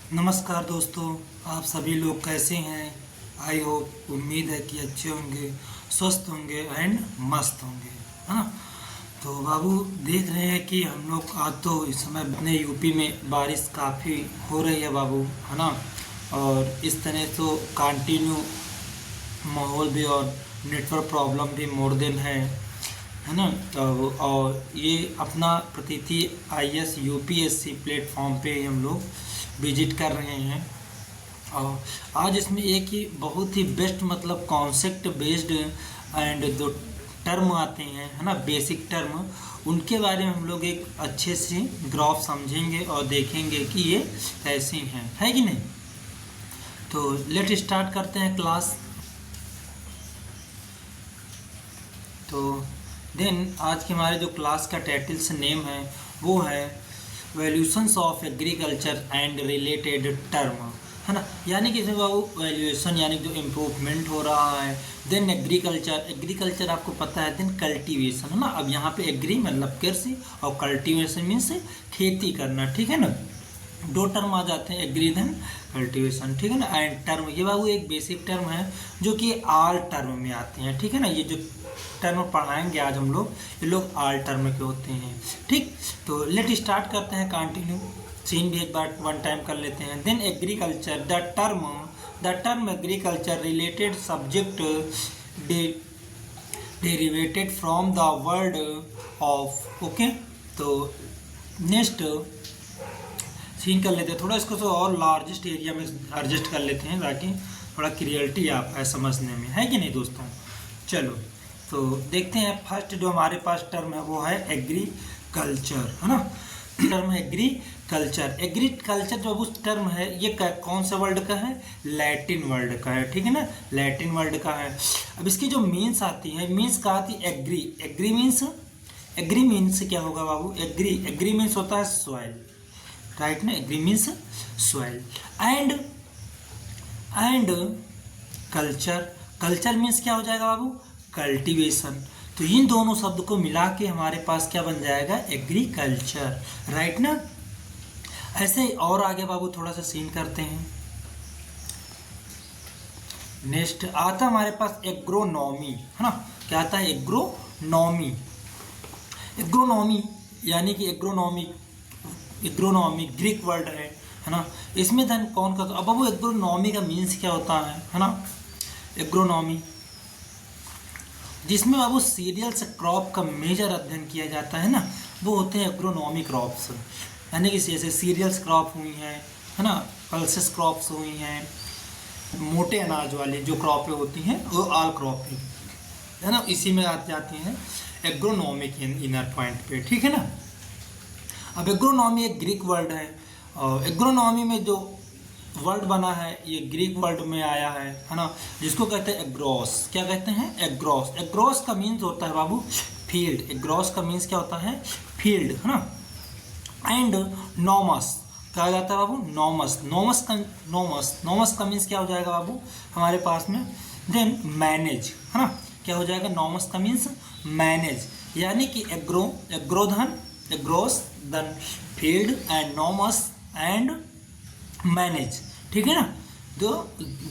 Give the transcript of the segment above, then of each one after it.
नमस्कार दोस्तों, आप सभी लोग कैसे हैं। आई होप, उम्मीद है कि अच्छे होंगे, स्वस्थ होंगे एंड मस्त होंगे, है ना। तो बाबू देख रहे हैं कि हम लोग आज तो इस समय अपने यूपी में बारिश काफ़ी हो रही है बाबू, है ना। और इस तरह तो कंटिन्यू माहौल भी और नेटवर्क प्रॉब्लम भी मोर देन है ना। तो और ये अपना प्रतीति आईएएस यूपीएससी प्लेटफॉर्म पे हम लोग विजिट कर रहे हैं। और आज इसमें एक ही बहुत ही बेस्ट मतलब कॉन्सेप्ट बेस्ड एंड जो टर्म आते हैं, है ना, बेसिक टर्म, उनके बारे में हम लोग एक अच्छे से ग्राफ समझेंगे और देखेंगे कि ये कैसे हैं, है कि नहीं। तो लेट स्टार्ट करते हैं क्लास। तो देन आज के हमारे जो क्लास का टाइटल से नेम है वो है valuations of agriculture and related term, है ना। यानी कि इसमें बाबू वैल्यूएशन यानी जो इम्प्रूवमेंट हो रहा है। देन एग्रीकल्चर आपको पता है। देन कल्टीवेशन, है ना। अब यहाँ पे एग्री मतलब कृषि और कल्टीवेशन मीन्स खेती करना, ठीक है ना। दो टर्म आ जाते हैं, एग्री देन कल्टीवेशन, ठीक है ना। एंड टर्म, ये बाबू एक बेसिक टर्म है जो कि आल टर्म में आते हैं, ठीक है ना। ये जो टर्म पढ़ाएंगे आज हम लोग, ये लोग आल टर्म के होते हैं, ठीक। तो लेट स्टार्ट करते हैं, कंटिन्यू सीन भी एक बार वन टाइम कर लेते हैं। Then agriculture, the term agriculture related subject derivated from the word of, okay. तो नेक्स्ट सीन कर लेते हैं, थोड़ा इसको तो और लार्जेस्ट एरिया में एडजस्ट कर लेते हैं ताकि थोड़ा क्लियरिटी आप है समझने में, है कि नहीं दोस्तों। चलो तो देखते हैं। फर्स्ट जो हमारे पास टर्म है वो है एग्रीकल्चर, है ना। टर्म है एग्रीकल्चर जो उस टर्म है ये कौन से वर्ल्ड का है, लैटिन वर्ल्ड का है, ठीक है ना, लैटिन वर्ल्ड का है। अब इसकी जो मीन्स आती है, मीन्स का आती है एग्री मीन्स क्या होगा बाबू, एग्री मीन्स होता है सॉइल, राइट ना। Agri means soil and culture means क्या हो जाएगा बाबू, कल्टीवेशन। तो इन दोनों शब्द को मिला के हमारे पास क्या बन जाएगा, एग्रीकल्चर, राइट ना। ऐसे ही और आगे बाबू थोड़ा सा सीन करते हैं। नेक्स्ट आता हमारे पास एग्रोनॉमी, है ना। क्या आता है, एग्रोनॉमी यानी कि एग्रोनॉमी ग्रीक वर्ड है ना। इसमें धन कौन का, अब बाबू एग्रोनॉमी का मीन्स क्या होता है ना। एग्रोनॉमी जिसमें बाबू सीरियल्स क्रॉप का मेजर अध्ययन किया जाता है ना, वो होते हैं एग्रोनॉमी क्रॉप्स। यानी कि जैसे सीरियल्स क्रॉप हुई हैं, है ना, पल्सेस क्रॉप्स हुई हैं, मोटे अनाज वाली जो क्रॉपें होती हैं वो आल क्रॉपिंग, है ना, इसी में आ जाती हैं एग्रोनॉमिक इनर पॉइंट पे, ठीक है ना। अब एग्रोनॉमी एक ग्रीक वर्ड है और एग्रोनॉमी में जो वर्ड बना है ये ग्रीक वर्ड में आया है ना, जिसको कहते हैं एग्रोस। क्या कहते हैं, एग्रोस का मीन्स होता है बाबू फील्ड। एग्रोस का मीन्स क्या होता है, फील्ड, है ना। एंड नॉमस कहा जाता है बाबू, नॉमस का मीन्स क्या हो जाएगा बाबू हमारे पास में। देन मैनेज, है ना, क्या हो जाएगा, नॉमस का मीन्स मैनेज। यानी कि agros then field and nomos and manage, ठीक है ना। तो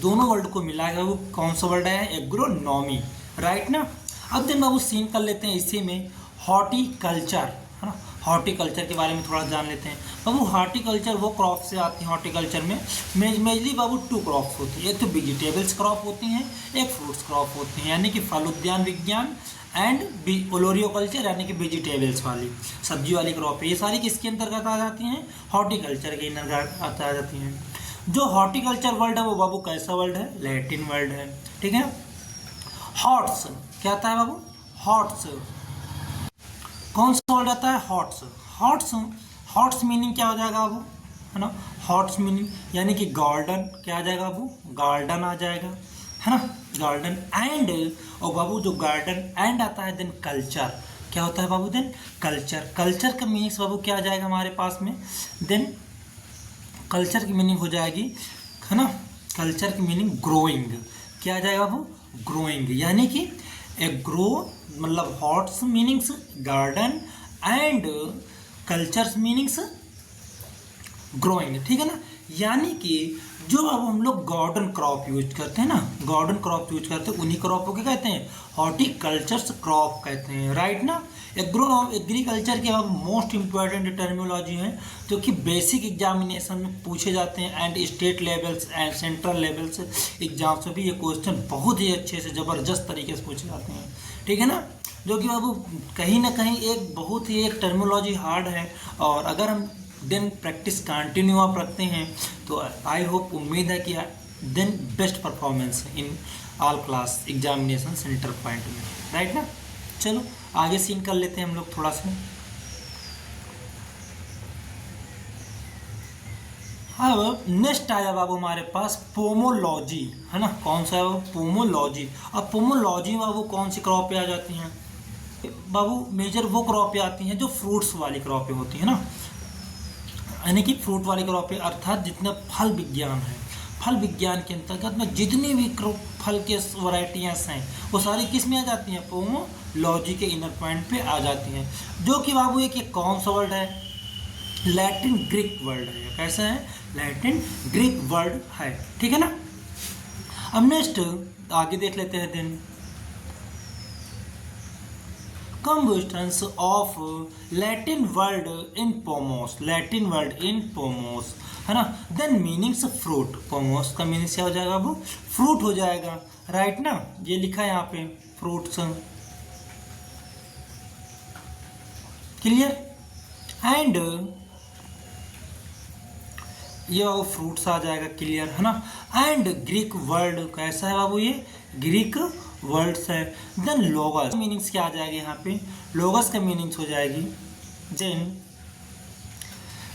दोनों वर्ड को मिला के वो कौन सा वर्ड है, एग्रोनॉमी, राइट ना। अब दिन बाबू सीन कर लेते हैं इसी में हॉर्टिकल्चर, है ना। हॉर्टिकल्चर के बारे में थोड़ा जान लेते हैं बाबू। हॉर्टिकल्चर वो क्रॉप से आती है, हॉर्टिकल्चर में मेजली बाबू टू क्रॉप्स होती है, एक तो वेजिटेबल्स क्रॉप होती हैं, एक फ्रूट्स क्रॉप होती हैं, यानी कि फल उद्यान विज्ञान एंड ओलोरियोकल्चर यानी कि वेजिटेबल्स वाली सब्जी वाली क्रॉप है। ये सारी किसके अंतर्गत आ जाती हैं, हॉर्टिकल्चर के अंतर्गत आ जाती हैं। जो हॉर्टिकल्चर वर्ड है वो बाबू कैसा वर्ड है, लैटिन वर्ड है, ठीक है। हॉट्स क्या आता है बाबू, हॉट्स कौन सा वर्ड आता है, हॉट्स मीनिंग क्या हो जाएगा बाबू, है ना। हॉट्स मीनिंग यानी कि गार्डन, क्या आ जाएगा बाबू, गार्डन आ जाएगा, है ना, गार्डन एंड। और बाबू जो गार्डन एंड आता है देन कल्चर, क्या होता है बाबू, देन कल्चर का मीनिंग बाबू क्या आ जाएगा हमारे पास में, देन कल्चर की मीनिंग हो जाएगी, है ना, कल्चर की मीनिंग ग्रोइंग, क्या आ जाएगा बाबू, ग्रोइंग। यानी कि एग्रो मतलब hots meanings garden and cultures meanings growing, ठीक है ना। यानी कि जो अब हम लोग गार्डन क्रॉप यूज करते हैं ना, गार्डन क्रॉप यूज करते हैं, उन्हीं क्रॉप को क्या कहते हैं, हॉर्टिकल्चर्स क्रॉप कहते हैं, राइट ना। एग्रीकल्चर के अब मोस्ट इंपॉर्टेंट टर्मिनोलॉजी हैं जो कि बेसिक एग्जामिनेशन में पूछे जाते हैं and state levels and central levels exams में भी ये क्वेश्चन बहुत ही अच्छे से ज़बरदस्त तरीके से पूछे जाते हैं, ठीक है ना। जो कि बाबू कहीं ना कहीं एक बहुत ही एक टर्मिनोलॉजी हार्ड है, और अगर हम देन प्रैक्टिस कंटिन्यू आप रखते हैं तो आई होप, उम्मीद है कि then best performance in all class examination centre point में, राइट ना। चलो आगे सीन कर लेते हैं हम लोग थोड़ा सा। अब नेक्स्ट आया बाबू हमारे पास पोमोलॉजी, है ना। कौन सा है वो, पोमोलॉजी। अब पोमोलॉजी बाबू कौन सी क्रॉप पे आ जाती हैं बाबू, मेजर वो क्रॉप पे आती हैं जो फ्रूट्स वाली क्रॉप पे होती है ना, यानी कि फ्रूट वाली क्रॉप पे, अर्थात जितने फल विज्ञान है, फल विज्ञान के अंतर्गत में जितनी भी फल के वैरायटियाँ हैं वो सारी किस में आ जाती हैं, पोमोलॉजी के इनर पॉइंट पे आ जाती हैं। जो कि बाबू एक कौन सा वर्ड है, लैटिन ग्रीक वर्ड है। कैसा है, लैटिन ग्रीक वर्ड है, ठीक है ना। अब नेक्स्ट आगे देख लेते हैं then combustions of Latin word in pomos, Latin word in pomos, है ना। देन मीनिंग्स फ्रूट, पोमोस का मीनिंग्स क्या हो जाएगा, वो फ्रूट हो जाएगा, राइट ना। ये लिखा है यहाँ पे फ्रूट्स, क्लियर। एंड ये बाबू फ्रूट्स आ जाएगा, क्लियर है ना। एंड ग्रीक वर्ड कैसा है बाबू, ये ग्रीक वर्ड्स है। देन लोगस मीनिंग्स क्या आ जाएगी यहाँ पे, लोगस का मीनिंग्स हो जाएगी देन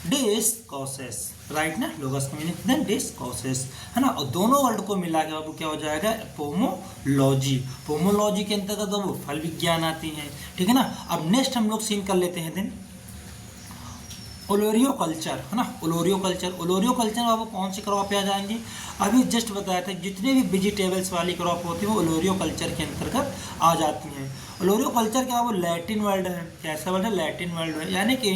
डिस्कोर्सेस, राइट ना। लोगस का मीनिंग देन डिस्कोर्सेस, है ना। और दोनों वर्ड को मिला के बाबू क्या हो जाएगा, पोमोलॉजी। पोमोलॉजी के अंतर्गत बाबू फल विज्ञान आती है, ठीक है ना। अब नेक्स्ट हम लोग सीन कर लेते हैं देन ओलोरियो कल्चर, है ना। ओलोरियो कल्चर, ओलोरियो कल्चर बाबू कौन सी क्रॉप पे आ जाएंगे, अभी जस्ट बताया था, जितने भी वेजिटेबल्स वाली क्रॉप होती है वो ओलोरियो कल्चर के अंतर्गत आ जाती हैं। ओलोरियो कल्चर क्या वो लैटिन वर्ड है, कैसा वर्ड है, लैटिन वर्ड है, यानी कि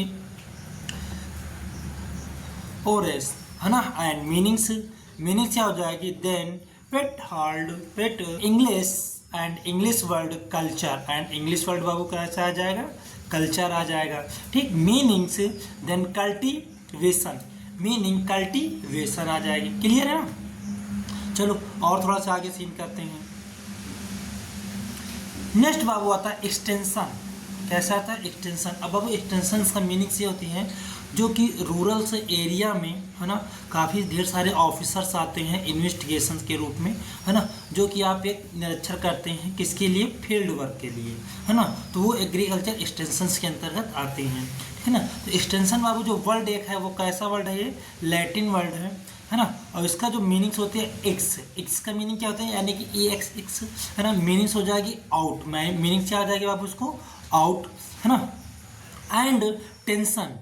ओरेस, है ना। एंड मीनिंग्स क्या हो जाएगी, देन पेट हार्ड, पेट English and English word culture, and English word बाबू कैसा आ जाएगा, कल्चर आ जाएगा, ठीक। Meanings then cultivation, meaning cultivation आ जाएगी, क्लियर है ना। चलो और थोड़ा सा आगे सीन करते हैं। नेक्स्ट बाबू आता है एक्सटेंशन, कैसा आता है एक्सटेंशन। अब बाबू एक्सटेंशन का मीनिंग ये होती है जो कि रूरल से एरिया में, है ना, काफ़ी ढेर सारे ऑफिसर्स आते हैं इन्वेस्टिगेशन के रूप में, है ना, जो कि आप एक निरीक्षण करते हैं किसके लिए, फील्ड वर्क के लिए, है ना। तो वो एग्रीकल्चर एक्सटेंशन के अंतर्गत आते हैं, ठीक है ना। तो एक्सटेंशन बाबू जो वर्ड एक है वो कैसा वर्ड है, ये लैटिन वर्ड है ना। और इसका जो मीनिंग्स होती है एक्स का मीनिंग क्या होता है, यानी कि एक्स, है ना। मीनिंग्स हो जाएगी आउट, मीनिंग्स क्या आ जाएगी बाबू उसको, आउट, है ना। एंड टेंशन,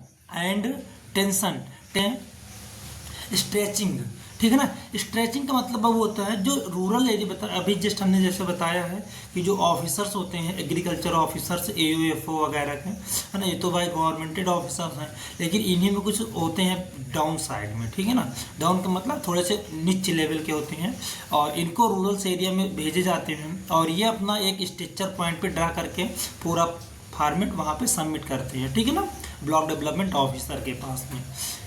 स्ट्रेचिंग, ठीक है ना। स्ट्रेचिंग का मतलब वो होता है जो रूरल एरिया अभी जस्ट हमने जैसे बताया है कि जो ऑफिसर्स होते हैं एग्रीकल्चर ऑफिसर्स AOFO वगैरह के, है ना, ये तो भाई गवर्नमेंटेड ऑफिसर्स हैं, लेकिन इन्हीं में कुछ होते हैं डाउन साइड में, ठीक है ना। डाउन का मतलब थोड़े से नीचे लेवल के होते हैं, और इनको रूरल एरिया में भेजे जाते हैं, और ये अपना एक स्ट्रक्चर पॉइंट पर ड्रा करके पूरा फॉर्मेट वहाँ पे सबमिट करते हैं, ठीक है ना, ब्लॉक डेवलपमेंट ऑफिसर के पास में,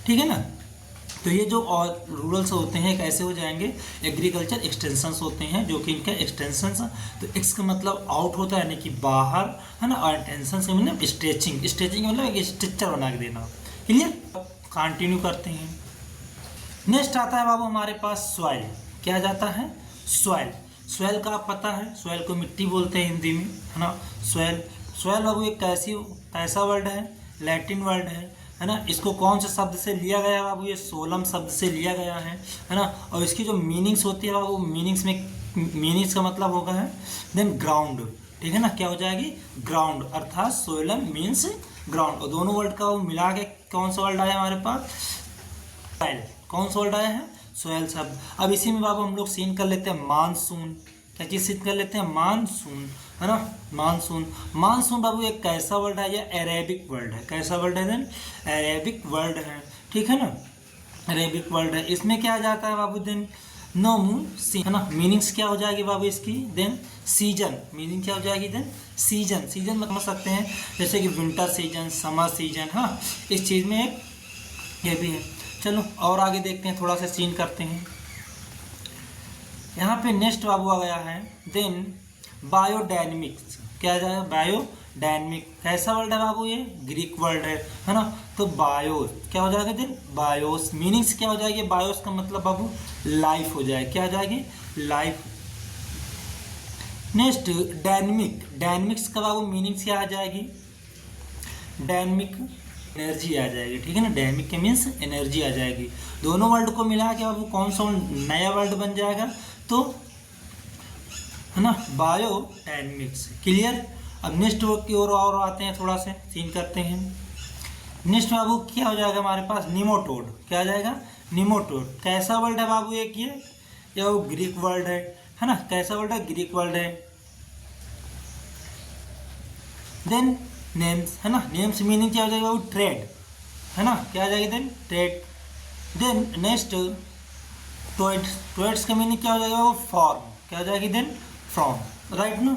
ठीक है ना। तो ये जो और रूरल्स होते हैं कैसे हो जाएंगे, एग्रीकल्चर एक्सटेंशंस होते हैं, जो कि इनका एक्सटेंशंस, तो एक्स का मतलब आउट होता है यानी कि बाहर, है ना, और टेंशन का मतलब स्ट्रेचिंग, स्ट्रेचिंग मतलब एक स्ट्रक्चर बना के देना, क्लियर। कंटिन्यू करते हैं। नेक्स्ट आता है बाबू हमारे पास सॉइल, क्या जाता है, सॉइल। सॉइल का आप पता है, सॉइल को मिट्टी बोलते हैं हिंदी में, है ना। सॉइल बाबू एक कैसा वर्ड है, लैटिन वर्ड है ना। इसको कौन से शब्द से लिया गया है बाबू, ये सोलम शब्द से लिया गया है ना। और इसकी जो मीनिंग्स होती है बाबू, मीनिंग्स का मतलब होगा है देन ग्राउंड, ठीक है ना। क्या हो जाएगी, ग्राउंड, अर्थात सोलम मीन्स ग्राउंड, और दोनों वर्ड का वो मिला के कौन सा वर्ड आया हमारे पास, सॉइल। कौन सा वर्ड आया है, सॉइल शब्द। अब इसी में बाबू हम लोग सीन कर लेते हैं मानसून, क्या चीज़ सीन कर लेते हैं, मानसून, है ना। मानसून बाबू एक कैसा वर्ड है, या अरेबिक वर्ड है, कैसा वर्ड है देन, अरेबिक वर्ड है, ठीक है ना। अरेबिक वर्ड है, इसमें क्या आ जाता है बाबू देन नोमू सी, है ना। मीनिंग्स क्या हो जाएगी बाबू इसकी देन सीजन, मीनिंग क्या हो जाएगी देन सीजन। सीजन समझ सकते हैं जैसे कि विंटर सीजन, समर सीजन, हाँ इस चीज़ में एक ये भी है। चलो और आगे देखते हैं, थोड़ा सा सीन करते हैं। यहाँ पे नेक्स्ट बाबू आ गया है देन बायोडायनमिक्स। क्या आ जाएगा बायोडायनमिक, कैसा वर्ड है बाबू ये ग्रीक वर्ड है ना। तो बायोस क्या हो जाएगा देन बायोस, मीनिंग्स क्या हो जाएगी बायोस का मतलब बाबू लाइफ हो जाएगी, क्या हो जाएगी लाइफ। नेक्स्ट डायनमिक, डायनमिक्स का बाबू मीनिंग्स क्या आ जाएगी डायनमिक एनर्जी आ जाएगी, ठीक है ना। डायनमिक के मीन्स एनर्जी आ जाएगी। दोनों वर्ड को मिला के बाबू कौन सा नया वर्ड बन जाएगा तो है ना बायो डायनमिक्स। क्लियर। अब नेक्स्ट वर्ड की ओर और आते हैं, थोड़ा सा सीन करते हैं। नेक्स्ट बाबू क्या हो जाएगा हमारे पास निमोटोड, क्या आ जाएगा निमोटोड। कैसा वर्ड है बाबू एक ये वो ग्रीक वर्ड है ना। कैसा वर्ड है ग्रीक वर्ड है। देन नेम्स, है ना। नेम्स मीनिंग क्या हो जाएगा वो ट्रेड, है ना। क्या आ जाएगी देन ट्रेड। देन नेक्स्ट टोइड्स, टोइड्स का मीनिंग क्या हो जाएगा वो फॉर्म, क्या हो जाएगी देन फ्रॉम, राइट ना।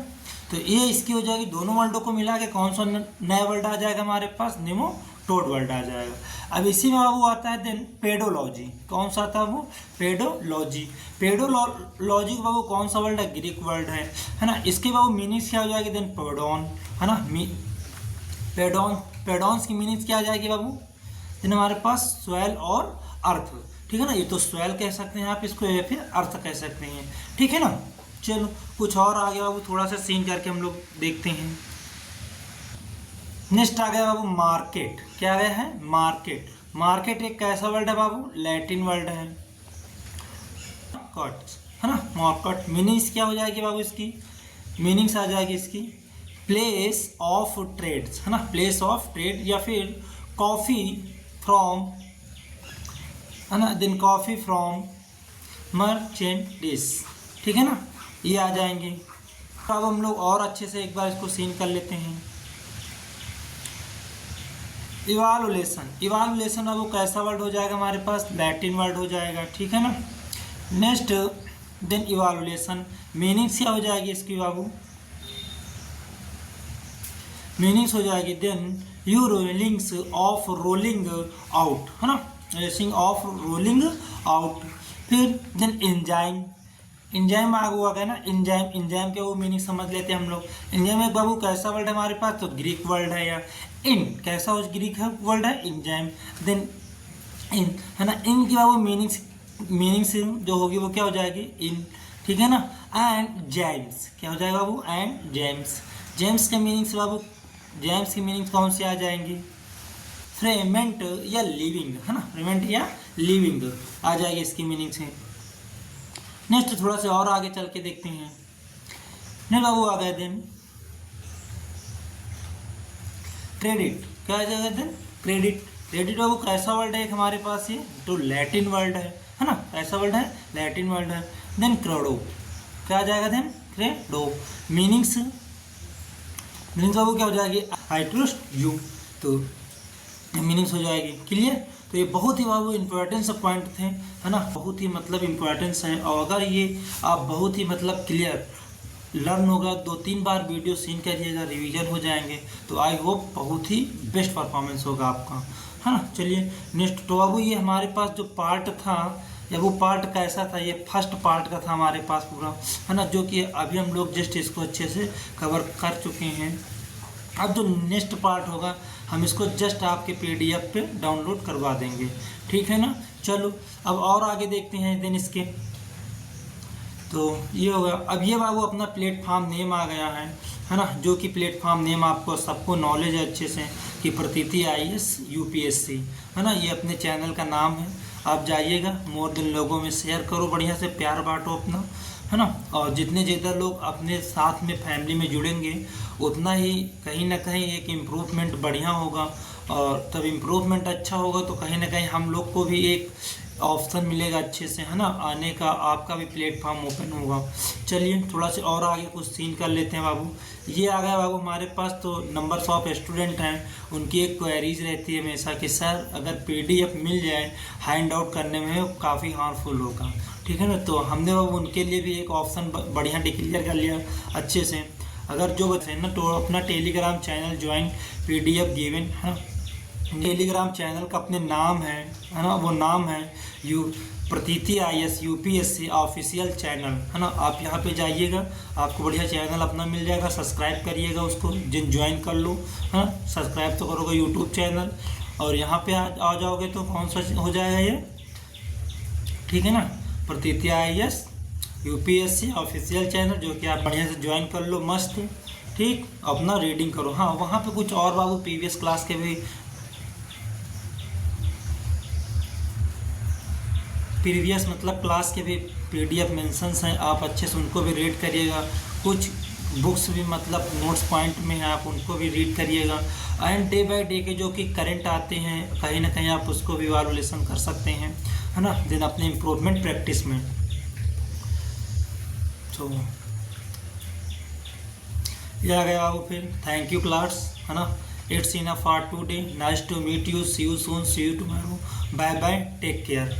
तो ये इसकी हो जाएगी। दोनों वर्डों को मिला के कौन सा नया वर्ड आ जाएगा हमारे पास निमोटोड वर्ड आ जाएगा। अब इसी में बाबू आता है देन पेडोलॉजी। कौन सा आता है वो पेडोलॉजी। पेडोलॉजी बाबू कौन सा वर्ड है ग्रीक वर्ड है ना। इसके बाबू मीनिंग्स क्या हो जाएगी देन पेडोन, है ना। पेडोन, पेडोन्स की मीनिंग्स क्या आ जाएगी बाबू देन हमारे पास सॉइल और अर्थ, ठीक है ना। ये तो सॉइल कह सकते हैं आप इसको या फिर अर्थ कह सकते हैं, ठीक है ना। चलो कुछ और आ गया बाबू, थोड़ा सा सीन करके हम लोग देखते हैं। नेक्स्ट आ गया बाबू मार्केट। क्या आ गया है मार्केट। मार्केट एक कैसा वर्ड है बाबू लैटिन वर्ड है कट, है ना। मार्केट मीनिंग्स क्या हो जाएगी बाबू इसकी मीनिंग्स आ जाएगी इसकी प्लेस ऑफ ट्रेड्स, है ना। प्लेस ऑफ ट्रेड या फिर कॉफ़ी फ्रॉम, है ना। देन कॉफ़ी फ्रॉम मर्चेंडिस, ठीक है ना। ये आ जाएंगे। अब हम लोग और अच्छे से एक बार इसको सीन कर लेते हैं। इवालुएशन, इवालुएशन अब वो कैसा वर्ड हो जाएगा हमारे पास लैटिन वर्ड हो जाएगा, ठीक है ना। नेक्स्ट देन इवालुएशन मीनिंग्स क्या हो जाएगी इसकी बाबू मीनिंग्स हो जाएगी then you rollings of rolling out, है ना। Racing of rolling out. फिर देन एंजाइम, एंजाइम आ हुआ है ना। एंजाइम, एंजाइम के वो मीनिंग समझ लेते हैं हम लोग। एंजाइम एक बाबू कैसा वर्ड है हमारे पास तो ग्रीक वर्ड है या इन, कैसा उस ग्रीक है वर्ड है एंजाइम। देन इन, है ना। इन की बाबू मीनिंग्स जो होगी वो क्या हो जाएगी इन, ठीक है ना। एंड जेम्स, क्या हो जाएगा बाबू एंड जेम्स। जेम्स के मीनिंग्स बाबू जेम्स की मीनिंग्स कौन सी आ जाएंगी फ्रेगमेंट या लिविंग, है ना। फ्रेगमेंट या लिविंग आ जाएगी इसकी मीनिंग से। नेक्स्ट थोड़ा सा और आगे चल के देखते हैं। नहीं बाबू आ गए देन क्रेडिट, क्या आ जाएगा देन क्रेडिट। क्रेडिट बाबू कैसा वर्ड है एक हमारे पास ये तो लैटिन वर्ड है ना। कैसा वर्ड है लैटिन वर्ड है। देन क्रेडो, क्या आ जाएगा देन क्रेडो। मीनिंग्स बाबू क्या हो जाएगी आई ट्रस्ट यू, तो मीनिंग्स हो जाएगी। क्लियर। तो ये बहुत ही बाबू इंपॉर्टेंस पॉइंट थे, है ना। बहुत ही मतलब इंपॉर्टेंस है और अगर ये आप बहुत ही मतलब क्लियर लर्न होगा 2-3 बार वीडियो सीन करिएगा रिवीजन हो जाएंगे तो आई होप बहुत ही बेस्ट परफॉर्मेंस होगा आपका, है ना। चलिए नेक्स्ट तो बाबू ये हमारे पास जो पार्ट था या वो पार्ट कैसा था ये फर्स्ट पार्ट का था हमारे पास पूरा, है ना। जो कि अभी हम लोग जस्ट इसको अच्छे से कवर कर चुके हैं। अब जो नेक्स्ट पार्ट होगा हम इसको जस्ट आपके PDF पे डाउनलोड करवा देंगे, ठीक है ना। चलो अब और आगे देखते हैं देन इसके। तो ये होगा। अब ये बाबू अपना प्लेटफॉर्म नेम आ गया है ना। जो कि प्लेटफॉर्म नेम आपको सबको नॉलेज है अच्छे से कि प्रतीति IAS UPSC, है ना। ये अपने चैनल का नाम है। आप जाइएगा मोर देन लोगों में शेयर करो, बढ़िया से प्यार बांटो अपना, है ना। और जितने ज़्यादा लोग अपने साथ में फैमिली में जुड़ेंगे उतना ही कहीं ना कहीं एक इम्प्रूवमेंट बढ़िया होगा और तब इम्प्रूवमेंट अच्छा होगा तो कहीं ना कहीं हम लोग को भी एक ऑप्शन मिलेगा अच्छे से, है ना, आने का, आपका भी प्लेटफॉर्म ओपन होगा। चलिए थोड़ा सा और आगे कुछ सीन कर लेते हैं बाबू। ये आ गया बाबू हमारे पास, तो नंबर्स ऑफ स्टूडेंट हैं, उनकी एक क्वेरीज रहती है हमेशा कि सर अगर पीडीएफ मिल जाए हैंड आउट करने में काफ़ी हार्मफुल होगा, ठीक है ना। तो हमने बाबू उनके लिए भी एक ऑप्शन बढ़िया डिक्लेयर कर लिया अच्छे से। अगर जो बच्चे ना तो अपना Telegram channel join PDF given, है ना, टेलीग्राम चैनल का अपने नाम है ना, वो नाम है प्रतीति IAS UPSC ऑफिशियल चैनल, है ना। आप यहाँ पे जाइएगा, आपको बढ़िया चैनल अपना मिल जाएगा, सब्सक्राइब करिएगा उसको, जिन ज्वाइन कर लो, है ना, सब्सक्राइब तो करोगे यूट्यूब चैनल, और यहाँ पे आ जाओगे तो कौन सा हो जाएगा ये, ठीक है ना, प्रतीति IAS UPSC ऑफिशियल चैनल, जो कि आप बढ़िया से ज्वाइन कर लो मस्त, ठीक, अपना रीडिंग करो। हाँ, वहाँ पे कुछ और बाबू प्रीवियस क्लास के भी, प्रीवियस मतलब क्लास के भी PDF मेंशंस हैं, आप अच्छे से उनको भी रीड करिएगा। कुछ बुक्स भी मतलब नोट्स पॉइंट में हैं, आप उनको भी रीड करिएगा। एंड डे बाय डे के जो कि करंट आते हैं कहीं ना कहीं आप उसको भी इवैल्यूएशन कर सकते हैं, है ना, देन अपने इम्प्रूवमेंट प्रैक्टिस में। तो ये आ गया बाबू, फिर थैंक यू क्लास, है ना, it's enough for today, nice to meet you, see you soon, see you tomorrow, bye bye, take care.